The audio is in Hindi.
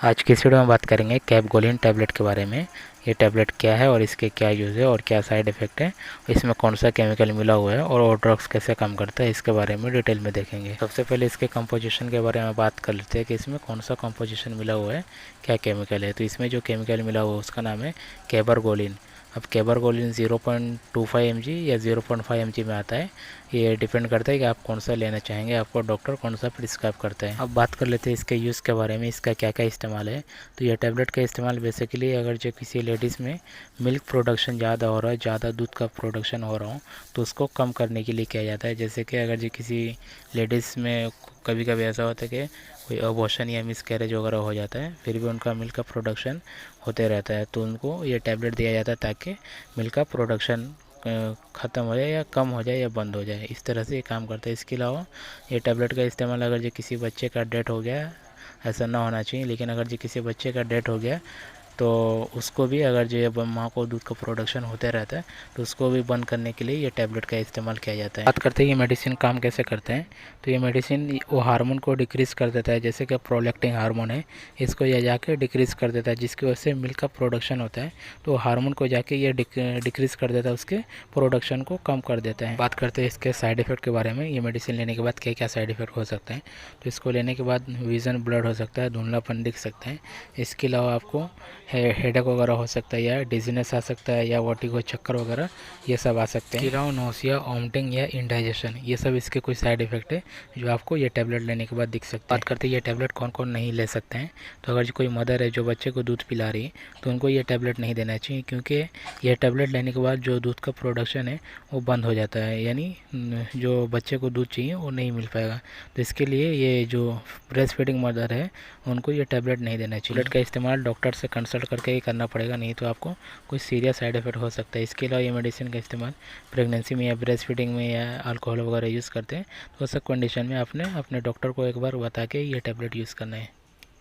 आज की इस वीडियो में बात करेंगे कैपगोलिन टैबलेट के बारे में। ये टैबलेट क्या है और इसके क्या यूज़ है और क्या साइड इफ़ेक्ट है, इसमें कौन सा केमिकल मिला हुआ है और वो ड्रग्स कैसे काम करता है, इसके बारे में डिटेल में देखेंगे। सबसे पहले इसके कंपोजिशन के बारे में बात कर लेते हैं कि इसमें कौन सा कंपोजिशन मिला हुआ है, क्या केमिकल है। तो इसमें जो केमिकल मिला हुआ है उसका नाम है कैबरगोलिन। अब कैबरगोलिन 0.25 mg या 0.5 mg में आता है। ये डिपेंड करता है कि आप कौन सा लेना चाहेंगे, आपको डॉक्टर कौन सा प्रिस्क्राइब करता है। अब बात कर लेते हैं इसके यूज़ के बारे में, इसका क्या क्या इस्तेमाल है। तो ये टैबलेट का इस्तेमाल बेसिकली अगर जो किसी लेडीज़ में मिल्क प्रोडक्शन ज़्यादा हो रहा है, ज़्यादा दूध का प्रोडक्शन हो रहा हो, तो उसको कम करने के लिए किया जाता है। जैसे कि अगर जो किसी लेडीज़ में कभी कभी ऐसा होता है कि कोई अबॉर्शन या मिसकैरेज वगैरह हो जाता है, फिर भी उनका मिल्क का प्रोडक्शन होते रहता है, तो उनको ये टैबलेट दिया जाता है ताकि मिल्क का प्रोडक्शन ख़त्म हो जाए या कम हो जाए या बंद हो जाए। इस तरह से ये काम करता है। इसके अलावा ये टैबलेट का इस्तेमाल अगर जो किसी बच्चे का डेथ हो गया, ऐसा ना होना चाहिए, लेकिन अगर जो किसी बच्चे का डेथ हो गया तो उसको भी, अगर जो ये माँ को दूध का प्रोडक्शन होते रहता है, तो उसको भी बंद करने के लिए ये टैबलेट का इस्तेमाल किया जाता है। बात करते हैं ये मेडिसिन काम कैसे करते हैं। तो ये मेडिसिन वो हार्मोन को डिक्रीज़ कर देता है, जैसे कि प्रोलैक्टिन हार्मोन है, इसको ये जाके डिक्रीज़ कर देता है, जिसकी वजह से मिल्क का प्रोडक्शन होता है। तो हार्मोन को जाके ये डिक्रीज़ कर देता है, उसके प्रोडक्शन को कम कर देता है। बात करते हैं इसके साइड इफ़ेक्ट के बारे में। ये मेडिसिन लेने के बाद क्या क्या साइड इफ़ेक्ट हो सकते हैं। तो इसको लेने के बाद विज़न ब्लड हो सकता है, धुंधलापन दिख सकता है। इसके अलावा आपको हेडेक वगैरह हो सकता है, या डिजीनेस आ सकता है, या वर्टिगो चक्कर वगैरह ये सब आ सकते हैं। किराओ, नोसिया, वोमिटिंग या इंडाइजेशन, ये सब इसके कुछ साइड इफ़ेक्ट है जो आपको ये टैबलेट लेने के बाद दिख सकते हैं। बात करते हैं ये टैबलेट कौन कौन नहीं ले सकते हैं। तो अगर कोई मदर है जो बच्चे को दूध पिला रही है, तो उनको ये टैबलेट नहीं देना चाहिए, क्योंकि ये टैबलेट लेने के बाद जो दूध का प्रोडक्शन है वो बंद हो जाता है, यानी जो बच्चे को दूध चाहिए वो नहीं मिल पाएगा। तो इसके लिए ये जो ब्रेस्ट फीडिंग मदर है उनको ये टैबलेट नहीं देना चाहिए। टैबलेट का इस्तेमाल डॉक्टर से कंसल्ट करके ही करना पड़ेगा, नहीं तो आपको कोई सीरियस साइड इफेक्ट हो सकता है। इसके अलावा ये मेडिसिन का इस्तेमाल प्रेगनेंसी में या ब्रेस्ट फीडिंग में या अल्कोहल वगैरह यूज़ करते हैं, तो उस कंडीशन में आपने अपने डॉक्टर को एक बार बता के ये टैबलेट यूज़ करना है।